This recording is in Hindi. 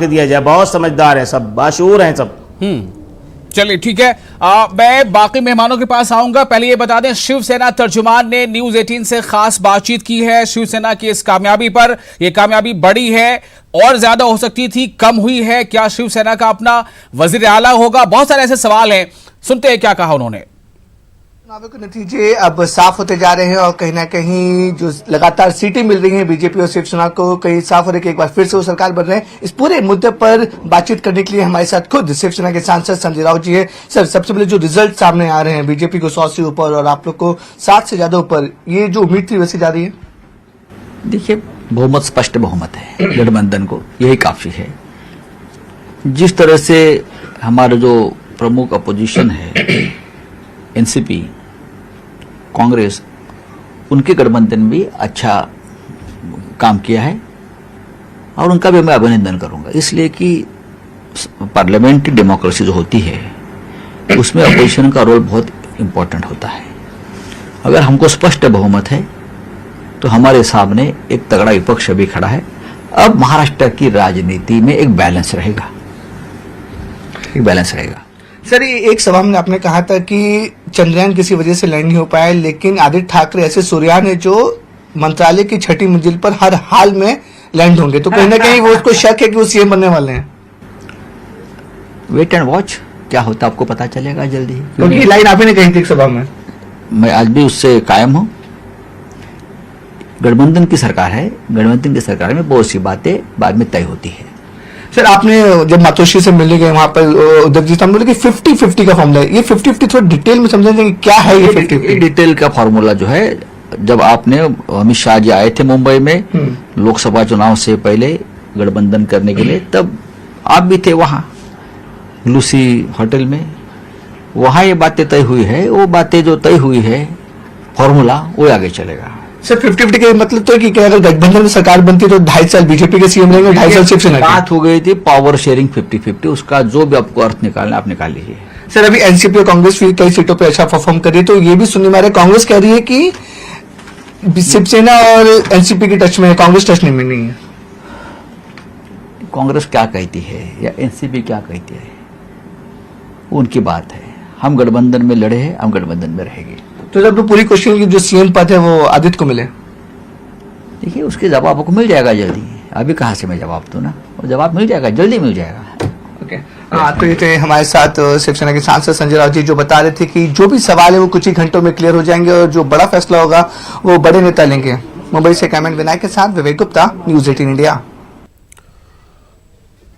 दिया जाए। बहुत समझदार है सब, बाशऊर हैं सब। चलिए ठीक है, मैं बाकी मेहमानों के पास आऊंगा। पहले ये बता दें, शिवसेना तर्जुमान ने न्यूज 18 से खास बातचीत की है शिवसेना की इस कामयाबी पर। यह कामयाबी बड़ी है, और ज्यादा हो सकती थी, कम हुई है, क्या शिवसेना का अपना वजीर आला होगा? बहुत सारे ऐसे सवाल हैं, सुनते हैं क्या कहा उन्होंने। चुनाव के नतीजे अब साफ होते जा रहे हैं और कहीं ना कहीं जो लगातार सीटें मिल रही हैं बीजेपी और शिवसेना को, कहीं साफ हो रही है कि एक बार फिर से वो सरकार बन रहे हैं। इस पूरे मुद्दे पर बातचीत करने के लिए हमारे साथ खुद शिवसेना के सांसद संजय राउत जी है। सर, सबसे पहले जो रिजल्ट सामने आ रहे हैं, बीजेपी को 100 से ऊपर और आप लोग को 60 से ज्यादा ऊपर, ये जो उम्मीद थी वैसे जा रही है? देखिए, बहुमत स्पष्ट बहुमत है गठबंधन को, यही काफी है। जिस तरह से हमारे जो प्रमुख अपोजिशन है एनसीपी, कांग्रेस, उनके गठबंधन भी अच्छा काम किया है और उनका भी मैं अभिनंदन करूंगा, इसलिए कि पार्लियामेंट्री डेमोक्रेसी जो होती है उसमें अपोजिशन का रोल बहुत इंपॉर्टेंट होता है। अगर हमको स्पष्ट बहुमत है तो हमारे सामने एक तगड़ा विपक्ष भी खड़ा है। अब महाराष्ट्र की राजनीति में एक बैलेंस रहेगा, सर, एक सभा में आपने कहा था कि चंद्रयान किसी वजह से लैंड नहीं हो पाया, लेकिन आदित्य ठाकरे ऐसे सूर्ययान है जो मंत्रालय की 6ठी मंजिल पर हर हाल में लैंड होंगे, तो कहीं ना कहीं वो उसको शक है कि वो सीएम बनने वाले हैं। वेट एंड वॉच, क्या होता आपको पता चलेगा जल्दी, क्योंकि लाइन आप ही ने कही थी सभा में। मैं आज भी उससे कायम हूं। गठबंधन की सरकार है, गठबंधन की सरकार में बहुत सी बातें बाद में तय होती है। सर, आपने जब मातोश्री से मिलने गए वहां पर उद्धव जी साहब बोले कि 50-50 का फॉर्मूला है। ये 50-50 थोड़ा डिटेल में समझेंगे कि क्या है ये 50-50? डिटेल का फॉर्मूला जो है, जब आपने अमित शाह जी आए थे मुंबई में लोकसभा चुनाव से पहले गठबंधन करने के लिए, तब आप भी थे वहां लूसी होटल में, वहां ये बातें तय हुई है। वो बातें जो तय हुई है फॉर्मूला, वो आगे चलेगा। सर, 50-50 का मतलब तो है कि अगर गठबंधन में सरकार बनती तो 2.5 साल बीजेपी के सीएम रहेंगे, 2.5 साल शिवसेना। बात हो गई थी पावर शेयरिंग 50-50, उसका जो भी आपको अर्थ निकालना आप निकाल लीजिए। सर, अभी एनसीपी और कांग्रेस भी कई सीटों पे अच्छा परफॉर्म कर रही है, तो ये भी सुनने में आ रहा है, कांग्रेस कह रही है कि शिवसेना और एनसीपी के टच में है, कांग्रेस टच में नहीं है। कांग्रेस क्या कहती है या एनसीपी क्या कहती है, उनकी बात है। हम गठबंधन में लड़े हैं, हम गठबंधन में रहेंगे। तो जब पूरी कोशिश की जो सीएम पद है वो आदित्य को मिले, देखिए उसके जवाब आपको मिल जाएगा जल्दी। अभी कहाँ से मैं जवाब दूं ना, और जवाब मिल जाएगा, जल्दी मिल जाएगा। ओके। तो ये थे हमारे साथ शिवसेना के सांसद संजय राउत जी, जो बता रहे थे कि जो भी सवाल है वो कुछ ही घंटों में क्लियर हो जाएंगे और जो बड़ा फैसला होगा वो बड़े नेता लेंगे। मुंबई से कैमरामैन विनायक के साथ विवेक गुप्ता, न्यूज 18 इंडिया।